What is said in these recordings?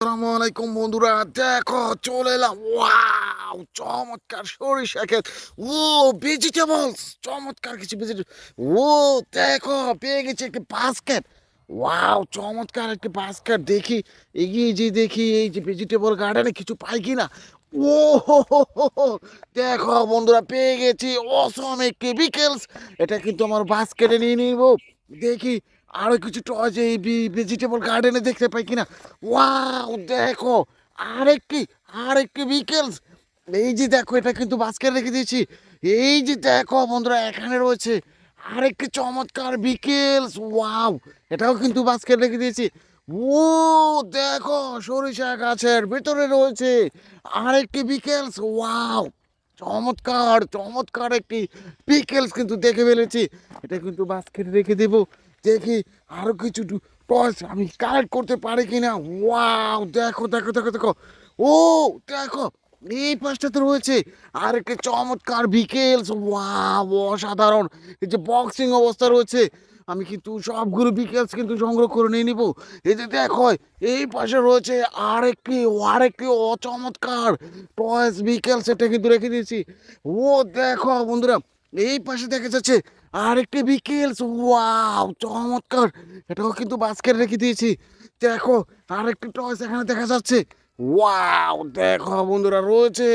আসসালামু আলাইকুম বন্ধুরা, দেখো চলে এলাম। ওয়াও, চমৎকার সরিষা ক্ষেত। ও, ভেজিটেবলস, চমৎকার কিছু ভেজিটেবল। ও, দেখো পেয়ে গেছি একটি বাস্কেট। ওয়াও, চমৎকার একটি বাস্কেট। দেখি এগিয়ে যে দেখি এই যে ভেজিটেবল গার্ডেনে কিছু পাই কিনা। ও হো হো হো হো, দেখো বন্ধুরা পেয়ে গেছি অসম একটি বিকেলস। এটা কিন্তু আমার বাস্কেটে নিয়ে নিব। দেখি আরো কিছু টয় এই ভেজিটেবল গার্ডেনে দেখতে পাই কিনা। ওয়াও, দেখো আরেকটি আরেকটি বিকেলস। এই যে দেখো, এটা কিন্তু বাস্কেট রেখে দিয়েছি। এই যে দেখো বন্ধুরা, এখানে রয়েছে আরেকটি চমৎকার বিকেলস। ওয়াও, এটাও কিন্তু বাস্কেট রেখে দিয়েছি। ও, দেখো সরিষা গাছের ভিতরে রয়েছে আরেকটি বিকেলস। ওয়াও, চমৎকার চমৎকার একটি পিকেলস কিন্তু দেখে ফেলেছি। এটা কিন্তু বাস্কেটে রেখে দেবো। দেখি আরো কিছু টস আমি কালেক্ট করতে পারি কিনা। ওয়াও, দেখো দেখো দেখো দেখো। ও, দেখো এই পাশটাতে রয়েছে আরেকটি চমৎকার বিকেলস। ওয়াও, অসাধারণ। এই যে বক্সিং অবস্থা রয়েছে, আমি কিন্তু সবগুলো বিকেলস কিন্তু সংগ্রহ করে নিয়ে নিবো। এই যে দেখো, এই পাশে রয়েছে আরেকটি আরেকটি অচমৎকার টয়েস বিকেল, সেটা কিন্তু রেখে দিয়েছি। ও, দেখো বন্ধুরা, এই পাশে দেখা যাচ্ছে আরেকটি বিকেলস। ওয়াও, চমৎকার। এটাও কিন্তু বাস্কেট রেখে দিয়েছি। দেখো আরেকটি টয়েস এখানে দেখা যাচ্ছে। ওয়াও, দেখো বন্ধুরা, রয়েছে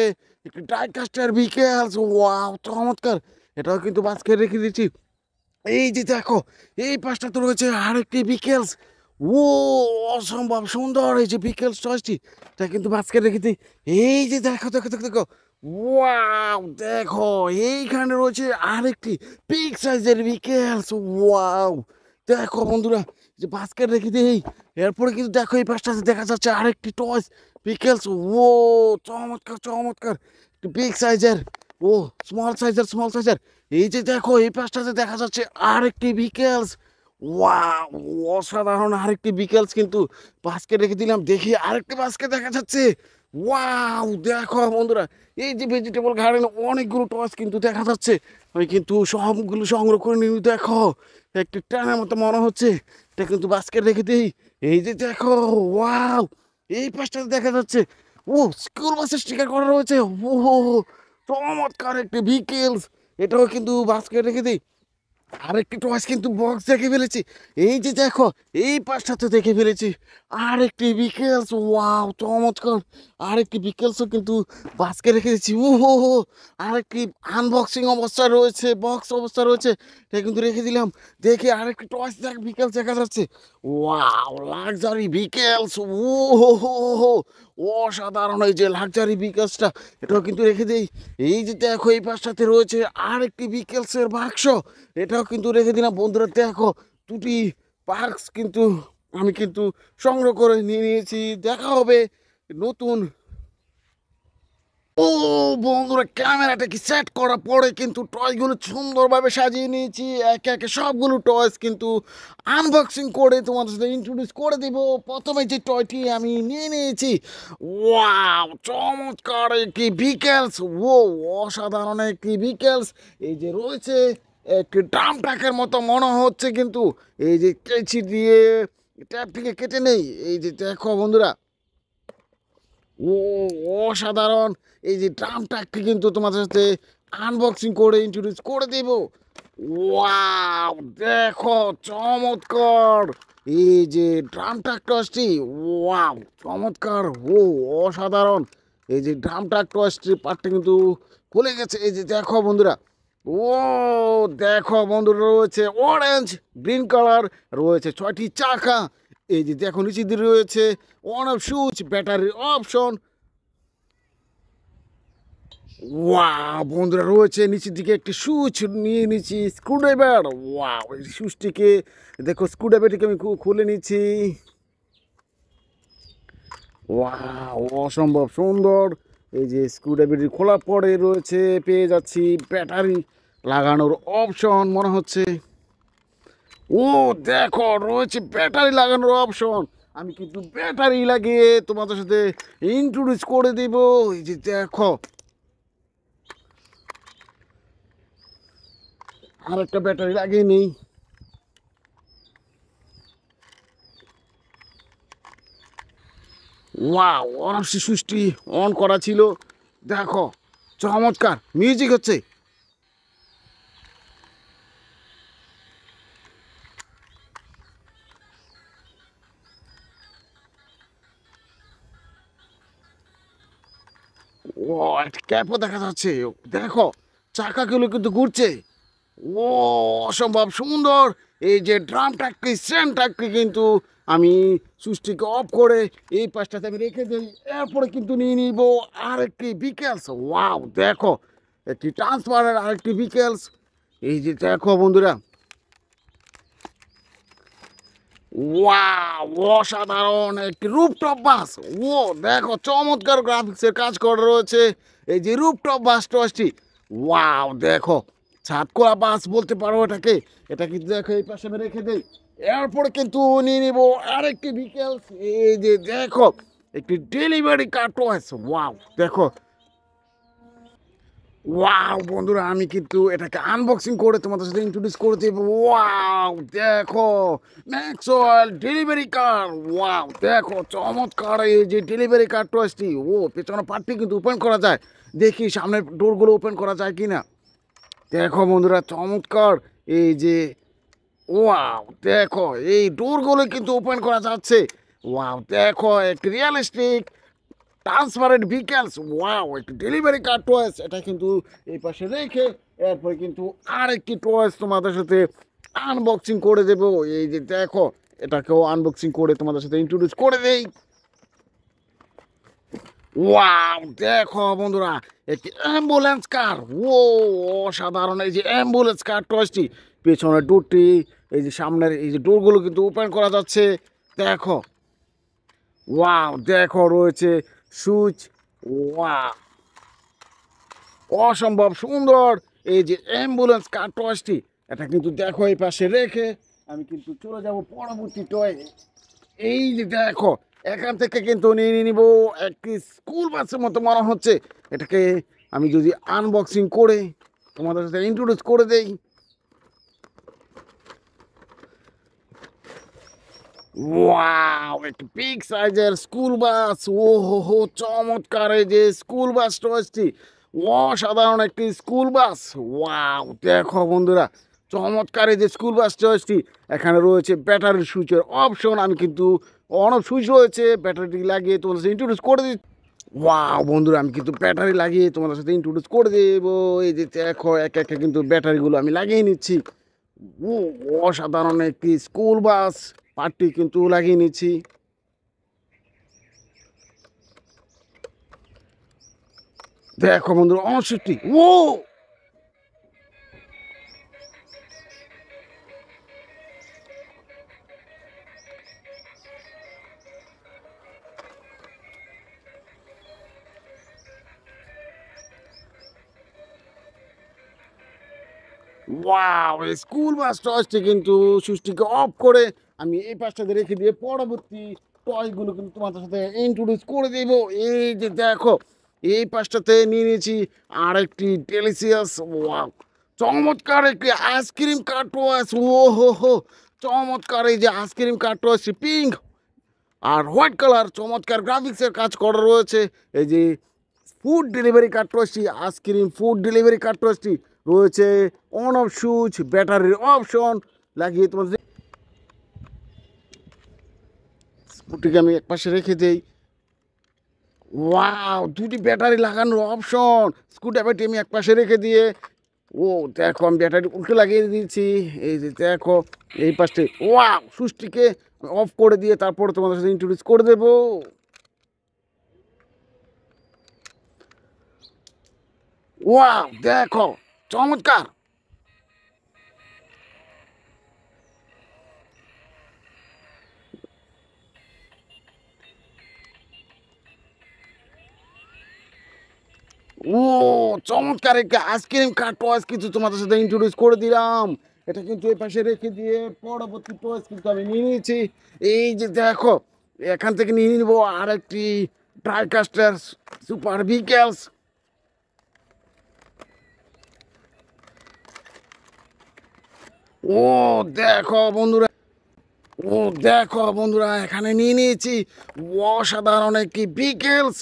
একটি ডাইকাস্টার বিকেলস। ওয়াও, চমৎকার। এটাও কিন্তু বাস্কেট রেখে দিয়েছি। এই যে দেখো, এই পাশটা তো রয়েছে আরেকটি বিকেলস। ও, অসম্ভব সুন্দর এই যে বিকেলস চয়েসটি, তা কিন্তু বাস্কেট রেখে দিই। এই যে দেখো দেখো দেখো দেখো। ওয়াও, দেখো এইখানে রয়েছে আরেকটি বিগ সাইজের বিকেলস। ওয়াও, দেখো বন্ধুরা, যে বাস্কেট রেখে দিই। এরপরে কিন্তু দেখো এই পাশটাতে দেখা যাচ্ছে আরেকটি টয়স বিকেলস। ও, চমৎকার চমৎকার, বিগ সাইজের। ও, স্মল সাইজের। এই যে দেখো, এই পাশটাতে দেখা যাচ্ছে আরেকটি বিকেলস। ওয়াও, অসাধারণ আরেকটি বিকেলস কিন্তু বাস্কেট রেখে দিলাম। দেখি আরেকটি বাস্কেট দেখা যাচ্ছে। ওয়াও, দেখো বন্ধুরা, এই যে ভেজিটেবল গার্ডেনে অনেকগুলো টস কিন্তু দেখা যাচ্ছে। আমি কিন্তু সবগুলো সংগ্রহ করে নিই। দেখো একটি টানের মতো মনে হচ্ছে, এটা কিন্তু বাস্কেট রেখে দিই। এই যে দেখো, ওয়াও, এই পাশটাতে দেখা যাচ্ছে। ও, স্কুল বাসের স্টিকার করা রয়েছে। ও, চমৎকার একটি বিকেলস। এটাও কিন্তু বাস্কেট রেখে দিই। আরেকটি টয়েস কিন্তু বক্স দেখে ফেলেছি। এই যে দেখো, এই পাশটাতে দেখে ফেলেছি আরেকটি বিকেলস। ওয়াও, চমৎকার। আরেকটি বিকেলসও কিন্তু বাস্কে রেখে দিচ্ছি। ও হো হো, আরেকটি আনবক্সিং অবস্থা রয়েছে, বক্স অবস্থা রয়েছে, এটা কিন্তু রেখে দিলাম। দেখি আরেকটি টয়েস বিকেলস দেখা যাচ্ছে। Wow, luxury বিকেলস। ও হো হো হো, অসাধারণ এই যে লাক্সারি বিকেলসটা, এটাও কিন্তু রেখে দেই। এই যে দেখো, এই পাশটাতে রয়েছে আরেকটি বিকেলসের বাক্স, এটাও কিন্তু রেখে দিলাম। বন্ধুরা দেখো, দুটি পার্কস কিন্তু আমি কিন্তু সংগ্রহ করে নিয়ে নিয়েছি। দেখা হবে নতুন। ও বন্ধুরা, ক্যামেরাটা কি সেট করার পরে কিন্তু টয়গুলো সুন্দরভাবে সাজিয়ে নিয়েছি। একে একে সবগুলো টয়স কিন্তু আনবক্সিং করে তোমাদের সাথে ইন্ট্রোডিউস করে দিব। প্রথমে যে টয়টি আমি নিয়ে নিয়েছি, ওয়াও, চমৎকার একটি বিকেলস। ও, অসাধারণ একটি বিকেলস। এই যে রয়েছে একটি ড্রাম ট্রাকের মতো মনে হচ্ছে, কিন্তু এই যে কেচি দিয়ে ট্যাপ থেকে কেটে নেই। এই যে দেখো বন্ধুরা, ও, অসাধারণ। এই যে ড্রামটাকে কিন্তু তোমাদের সাথে আনবক্সিং করে ইন্ট্রোডিউস করে দেব। ওয়াও, দেখো চমৎকার এই যে ড্রাম ট্রাক টসটি। ওয়াও, চমৎকার। ও, অসাধারণ। এই যে ড্রাম ট্রাক টসটি পার্টটা কিন্তু খুলে গেছে। এই যে দেখো বন্ধুরা। ও, দেখো বন্ধুরা, রয়েছে অরেঞ্জ গ্রিন কালার, রয়েছে 6টি চাকা। এই যে দেখো, নিচে দিয়ে রয়েছে অন অফ সুইচ, ব্যাটারির অপশন। ওয়াও বন্ধুরা, রয়েছে নিচের দিকে একটি সুইচ নিয়ে নিচ্ছি, স্ক্রুড্রাইভার। ওয়াও, এই সুইচটিকে দেখো, স্ক্রুড্রাইভারটিকে আমি খুলে নিচ্ছি। ওয়াও, অসম্ভব সুন্দর। এই যে স্ক্রুড্রাইভারটি খোলার পরে রয়েছে, পেয়ে যাচ্ছি ব্যাটারি লাগানোর অপশন মনে হচ্ছে। ও, দেখো রয়েছে ব্যাটারি লাগানোর অপশন। আমি কিন্তু ব্যাটারি লাগিয়ে তোমাদের সাথে ইন্ট্রোডিউস করে দিব। এই যে দেখো, আর একটা ব্যাটারি লাগিয়ে নেই। ওয়াও, অনাবশ্যই সুইচটি অন করা ছিল। দেখো, চমৎকার মিউজিক হচ্ছে। ও, একটা ক্যাপও দেখা যাচ্ছে। দেখো, চাকাগুলো কিন্তু ঘুরছে। ও, অসম্ভব সুন্দর। এই যে ড্রামটাকে সেমটাকে কিন্তু আমি সুইচটিকে অফ করে এই পাশটাতে আমি রেখে দিই। এরপরে কিন্তু নিয়ে নিব আরেকটি বিকেলস। ওয়াও, দেখো, একটি ট্রান্সফারের আরেকটি বিকেলস। এই যে দেখো বন্ধুরা, ওয়াও, অসাধারণ একটি রুফটপ বাস। ও, দেখো, চমৎকার গ্রাফিক্সের কাজ করা রয়েছে এই যে রুফটপ বাস টসটি। ওয়াও, দেখো, ছাদ করা বাস বলতে পারো এটাকে। এটা কিন্তু দেখো এই পাশে আমি রেখে দেই। এরপরে কিন্তু নিয়ে নিব আরেকটি বিকেলস। এই যে দেখো, একটি ডেলিভারি কার টয়েস। ওয়াও, দেখো, ওয়াও বন্ধুরা, আমি কিন্তু এটাকে আনবক্সিং করে তোমাদের সাথে ইন্ট্রোডিউস করে দেবো। ওয়াও, দেখো, ম্যাক্সওয়েল ডেলিভারি কার। ওয়াও, দেখো, চমৎকার এই যে ডেলিভারি কার টয়েসটি। ও, পেছনে পার্টটি কিন্তু ওপেন করা যায়। দেখি সামনের ডোরগুলো ওপেন করা যায় কি না। দেখো বন্ধুরা, চমৎকার এই যে, ওয়াও, দেখো, এই ডোরগুলো কিন্তু ওপেন করা যাচ্ছে। ওয়াও, দেখো, একটি রিয়েলিস্টিক ট্রান্সপারেন্ট ভিকেলস। ওয়াও, একটি ডেলিভারি কার টয়েস। এটা কিন্তু এই পাশে রেখে এরপরে কিন্তু আরেকটি টয়েস তোমাদের সাথে আনবক্সিং করে দেবো। এই যে দেখো, এটাকেও আনবক্সিং করে তোমাদের সাথে ইন্ট্রোডিউস করে দেই। ওয়াও, দেখো বন্ধুরা, একটি অ্যাম্বুলেন্স কার। ও, অসাধারণ এই যে অ্যাম্বুলেন্স কার টয়েসটি। পেছনের ডোরটি, এই যে সামনের এই যে ডোরগুলো কিন্তু ওপেন করা যাচ্ছে। দেখো, ওয়াও, দেখো, রয়েছে সুইচ। ওয়াও, অসম্ভব সুন্দর এই যে অ্যাম্বুলেন্স কার টয়েসটি। এটা কিন্তু দেখো এই পাশে রেখে আমি কিন্তু চলে যাব পরবর্তী টয়। এই যে দেখো, এখান থেকে কিন্তু নিয়ে নিব একটি স্কুল বাসের মতো মনে হচ্ছে। এটাকে আমি যদি আনবক্সিং করে তোমাদের সাথে ইন্ট্রোডিউস করে দেই। ওয়াও, একটি বিগ সাইজের স্কুল বাস। ও হো হো, চমৎকার এই যে স্কুল বাস টয়েসটি। অসাধারণ একটি স্কুল বাস। ওয়াও, দেখো বন্ধুরা, চমৎকার এই যে স্কুল বাস টয়েসটি। এখানে রয়েছে ব্যাটারি সুইচের অপশন। আমি কিন্তু অন অফ সুইচ রয়েছে, ব্যাটারিটি লাগিয়ে তোমাদের সাথে ইন্ট্রোডিউস করে দিই। ওয়াও বন্ধুরা, আমি কিন্তু ব্যাটারি লাগিয়ে তোমাদের সাথে ইন্ট্রোডিউস করে দেবো। এই যে দেখো, একে একে কিন্তু ব্যাটারিগুলো আমি লাগিয়ে নিচ্ছি। ও, অসাধারণ একটি স্কুল বাস পার্টটি কিন্তু লাগিয়ে নিচ্ছি। দেখো বন্ধুরা, ৬৯। ও, ওয়াও, এই স্কুল বাস টয়েসটি কিন্তু সুইচটিকে অফ করে আমি এই পাশটাতে রেখে দিয়ে পরবর্তী টয়গুলো কিন্তু তোমাদের সাথে ইন্ট্রোডিউস করে দেব। এই যে দেখো, এই পাশটাতে নিয়ে নিয়েছি আরেকটি ডেলিসিয়াস। ওয়াও, চমৎকার একটি আইসক্রিম কার টয়েস। ও হো হো, চমৎকার এই যে আইসক্রিম কার টয়েসটি পিঙ্ক আর হোয়াইট কালার, চমৎকার গ্রাফিক্সের কাজ করা রয়েছে। এই যে ফুড ডেলিভারি কার টয়েসটি, আইসক্রিম ফুড ডেলিভারি কার টয়েসটি রয়েছে অন অফ সুইচ, ব্যাটারির অপশন লাগিয়ে তোমাদের। স্কুটিকে আমি একপাশে রেখে দেই। ওয়াও, দুটি ব্যাটারি লাগানোর অপশন। স্কুটারটি আমি একপাশে রেখে দিয়ে, ও দেখো, আমি ব্যাটারি উল্টো লাগিয়ে দিয়েছি। এই যে দেখো, এই পাশে ওয়াও, সুইচটিকে অফ করে দিয়ে তারপরে তোমাদের সাথে ইন্ট্রোডিউস করে দেবো। ওয়াও, দেখো, চমৎকার। ও, চমৎকার একটি আইসক্রিম কার টয়েস কিন্তু তোমাদের সাথে ইন্ট্রোডিউস করে দিলাম। এটা কিন্তু এই পাশে রেখে দিয়ে পরবর্তী টয়েস কিন্তু আমি নিয়ে নিয়েছি। এই যে দেখো, এখান থেকে নিয়ে নিব আরেকটি ট্রাইকাস্টার সুপার ভিকেলস। ও, দেখো বন্ধুরা, ও দেখো বন্ধুরা, এখানে নিয়ে নিয়েছি অসাধারণ একটি বিকেলস,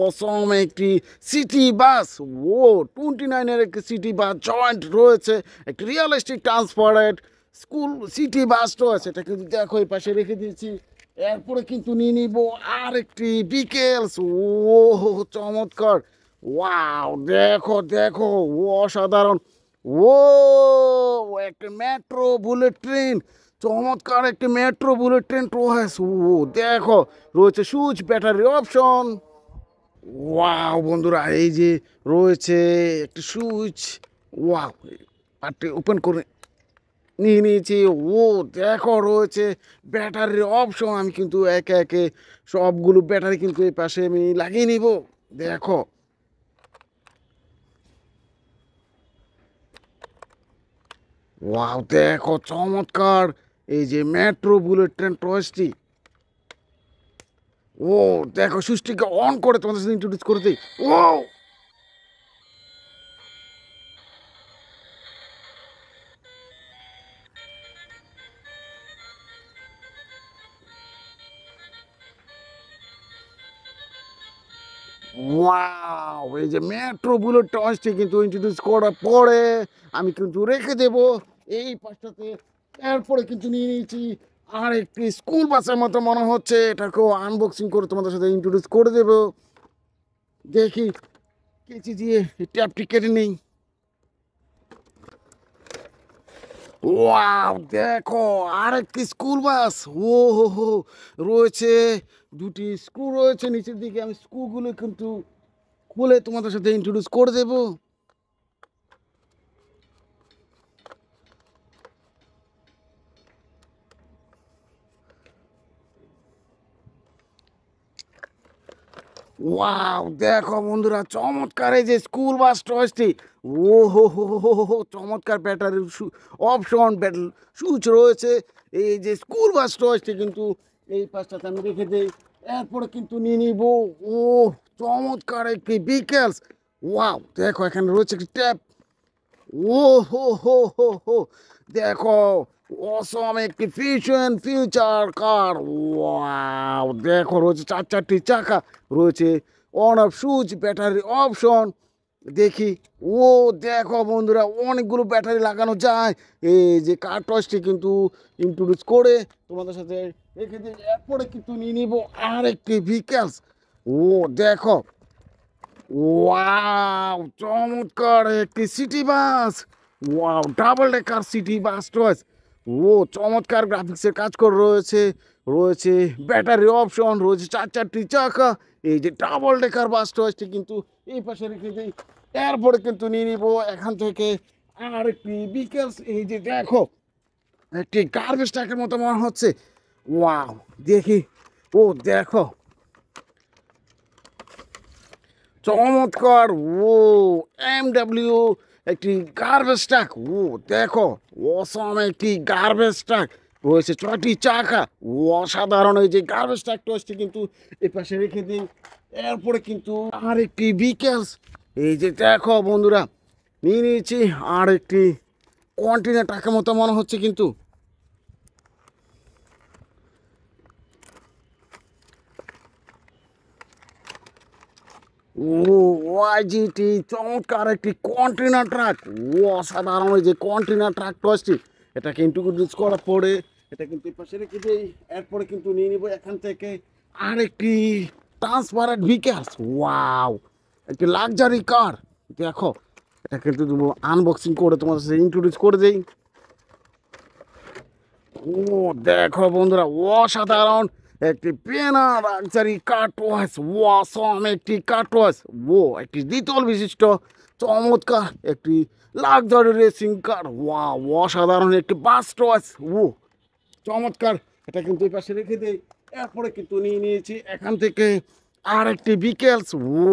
অসম একটি সিটি বাস। ও 29-এর একটি সিটি বাস জয়েন্ট রয়েছে, একটি realistic transparent school city bus রয়েছে। এটা কিন্তু দেখো এই পাশে রেখে দিয়েছি। এরপরে কিন্তু নিয়ে নিব আর একটি বিকেলস। ও চমৎকার, ওয়াও দেখো দেখো, ও অসাধারণ। ও একটা মেট্রো বুলেট ট্রেন, চমৎকার একটি মেট্রো বুলেট ট্রেন রয়েছে। ও দেখো, রয়েছে সুইচ ব্যাটারি অপশন। ওয়াও বন্ধুরা, এই যে রয়েছে একটি সুইচ। ওয়াও, পার্টটি ওপেন করে নিয়ে নিয়েছি। ও দেখো, রয়েছে ব্যাটারির অপশন। আমি কিন্তু একে একে সবগুলো ব্যাটারি কিন্তু এই পাশে আমি লাগিয়ে নিব। দেখো, ওয়াও দেখো চমৎকার, এই যে মেট্রো বুলেট ট্রেন টয়েসটি। ও দেখো, সুইচটিকে অন করে তোমাদের সাথে ইন্ট্রোডিউস করে দিই। ও ওয়াও, এই যে মেট্রো বুলেট টয়েসটি কিন্তু ইন্ট্রোডিউস করার পরে আমি কিন্তু রেখে দেব এই পাশটাতে। এরপরে কিন্তু নিয়ে নিয়েছি আর একটি স্কুল বাসের মতো মনে হচ্ছে, এটাকেও আনবক্সিং করে তোমাদের সাথে ইন্ট্রোডিউস করে দেব। দেখি কেচি দিয়ে ট্যাপটি কেটে নেই। ওয়াও দেখো, আরেকটি স্কুল বাস। ও হো হো, রয়েছে দুটি স্ক্রু রয়েছে নিচের দিকে। আমি স্ক্রুগুলো কিন্তু খুলে তোমাদের সাথে ইন্ট্রোডিউস করে দেব। ওয়াও দেখো বন্ধুরা, চমৎকার এই যে স্কুল বাস টয়েসটি। ও হো হো হো হো হো, চমৎকার ব্যাটারির অপশন, সুইচ রয়েছে। এই যে স্কুল বাস টয়েসটি কিন্তু এই পাশটাতে আমি রেখে দিই। এরপরে কিন্তু নিয়ে নিব ও চমৎকার একটি বিকেলস। ওয়াও দেখো, এখানে রয়েছে একটি ট্যাপ। ও হো হো হো হো, দেখো অসম একটি ফিউচার কার। ওয়াও দেখো, রয়েছে চারটি চাকা, রয়েছে on off switch, battery option. দেখি, ও দেখো বন্ধুরা, অনেকগুলো ব্যাটারি লাগানো যায়। এই যে কার টসটি কিন্তু ইন্ট্রোডিউস করে তোমাদের সাথে রেখে দিই। এরপরে কিন্তু নিয়ে নিব আর একটি ভিকেলস। ও দেখো, ওয়াও চমৎকার একটি city bus. Wow double decker city bus toys. ও চমৎকার গ্রাফিক্সের কাজ করে রয়েছে, রয়েছে ব্যাটারি অপশন, রয়েছে চারটি চাকা। এই যে ডাবল ডেকার বাস টয়েসটি কিন্তু এই পাশে রেখে দিই। এরপরে কিন্তু নিয়ে নিব এখান থেকে আর একটি বিকেলস। এই যে দেখো, একটি গার্বেজ ট্রাকের মতো মনে হচ্ছে। ওয়াও দেখি, ও দেখো চমৎকার। ও এমডব্লিউ একটি গার্বেজ ট্রাক। ও দেখো, অসম একটি গার্বেজ ট্রাক, রয়েছে 6টি চাকা। ও অসাধারণ, এই যে গার্বেজ ট্রাকটা হচ্ছে কিন্তু এই পাশে রেখে দিন। এরপরে কিন্তু আর একটি বিকেলস। এই যে দেখো বন্ধুরা, নিয়ে নিয়েছি আর একটি কন্টেনার ট্রাকের মতো মনে হচ্ছে কিন্তু। ও ওয়াইজিটি চমৎকার একটি কন্টেনার ট্রাক। ও অসাধারণ, এই যে কন্টেনার ট্রাক টসটি, এটাকে ইন্ট্রোডিউস করার পরে এটা কিন্তু এই পাশে রেখে দিই। এরপরে কিন্তু নিয়ে নিব এখান থেকে আরেকটি ট্রান্সপারেন্ট ভিকেলস। ওয়াও, একটি লাক্সারি কার। দেখো, এটা কিন্তু আনবক্সিং করে তোমাদের সাথে ইন্ট্রোডিউস করে দেই। ও দেখো বন্ধুরা, অসাধারণ একটি পেনা লাক্সারি কার্টওয়াশ। ওয়াসম একটি কার্টওয়াশ। ও একটি দ্বিতল বিশিষ্ট চমৎকার একটি লাক্সারি রেসিং কার। ওয়া অসাধারণ একটি বাস টয়েস। ও চমৎকার, এটা কিন্তু এই পাশে রেখে দেই। এরপরে কিন্তু নিয়ে নিয়েছি এখান থেকে আর একটি বিকেলস। ও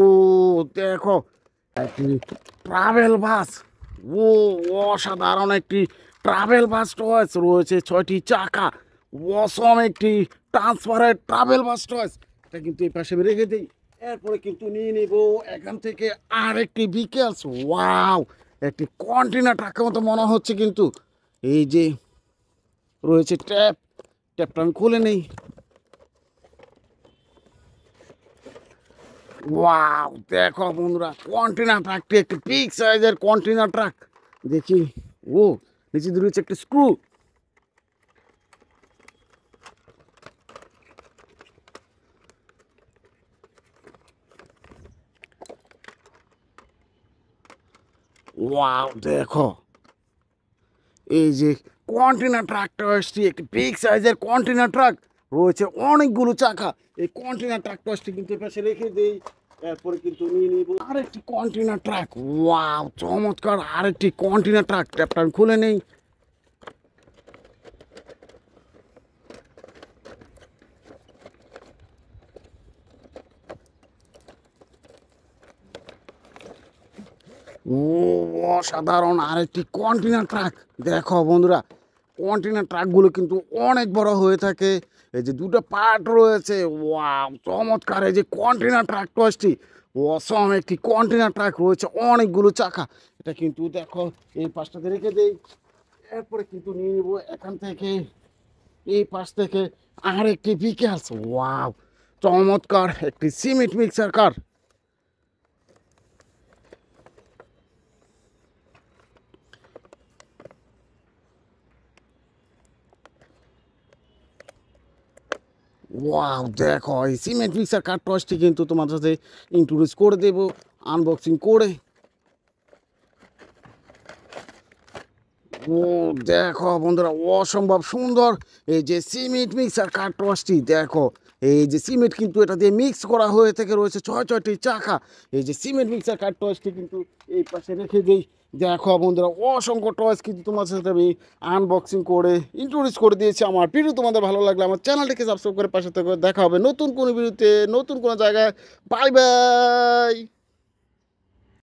দেখো, একটি ট্রাভেল বাস। ও অসাধারণ একটি ট্রাভেল বাস টয়েস, রয়েছে 6টি চাকা। অসম একটি ট্রান্সপারেন্ট ট্রাভেল বাস টয়েস, এটা কিন্তু এই পাশে রেখে দিই। এরপরে কিন্তু নিয়ে নেব এখান থেকে আর একটি বিকেলস। ওয়াও, একটি কন্টেনার ট্রাকের মতো মনে হচ্ছে কিন্তু। এই যে রয়েছে ট্যাপ, ট্যাপটা আমি খুলে নেই। ওয়াও, দেখো বন্ধুরা, কন্টেনার ট্রাকটি একটি বিগ সাইজের কন্টেনার ট্রাক। দেখি, ও নিচে দিয়ে রয়েছে একটা স্ক্রু। ওয়াও, দেখো এই যে কন্টেনার ট্রাকটা আসছে, একটি বিগ সাইজের কন্টেনার ট্রাক, রয়েছে অনেকগুলো চাকা। এই কন্টেনার ট্রাকটা আসছে কিন্তু এর পাশে রেখে দেই। এরপরে কিন্তু নিয়ে নিব আরেকটি কন্টেনার ট্রাক। ওয়াও, চমৎকার আরেকটি কন্টেনার ট্রাক। ট্র্যাপটা আমি খুলে নেই। ও, অসাধারণ আরেকটি কন্টেনার ট্রাক। দেখো বন্ধুরা, কন্টেনার ট্রাকগুলো কিন্তু অনেক বড় হয়ে থাকে। এই যে দুটো পার্ট রয়েছে, ওয়াও চমৎকার। এই যে কন্টেনার ট্রাকটা আসছে, অসম একটি কন্টেনার ট্রাক, রয়েছে অনেকগুলো চাকা। এটা কিন্তু দেখো এই পাশটাতে রেখে দেই। এরপরে কিন্তু নিয়ে নিব এখান থেকে, এই পাশ থেকে আরেকটি বিকাশ। ওয়াও, চমৎকার একটি সিমেন্ট মিক্সার কার। ওয়াও, দেখো এই সিমেন্ট মিক্সার কার টসটি কিন্তু তোমার সাথে ইন্ট্রোডিউস করে দেবো আনবক্সিং করে। ও, দেখো বন্ধুরা, অসম্ভব সুন্দর এই যে সিমেন্ট মিক্সার কার টসটি। দেখো এই যে সিমেন্ট কিন্তু এটা দিয়ে মিক্স করা হয়ে থেকে, রয়েছে ছয় ছয়টি চাকা। এই যে সিমেন্ট মিক্সার কার টসটি কিন্তু এই পাশে রেখে দিই। দেখো বন্ধুরা, অসংখ্য টয়েস কিন্তু তোমার সাথে আমি আনবক্সিং করে ইন্ট্রোডিউস করে দিয়েছি। আমার ভিডিও তোমাদের ভালো লাগলে আমার চ্যানেলটিকে সাবস্ক্রাইব করে পাশে থেকে দেখা হবে নতুন কোনো ভিডিওতে, নতুন কোনো জায়গায়। Bye bye.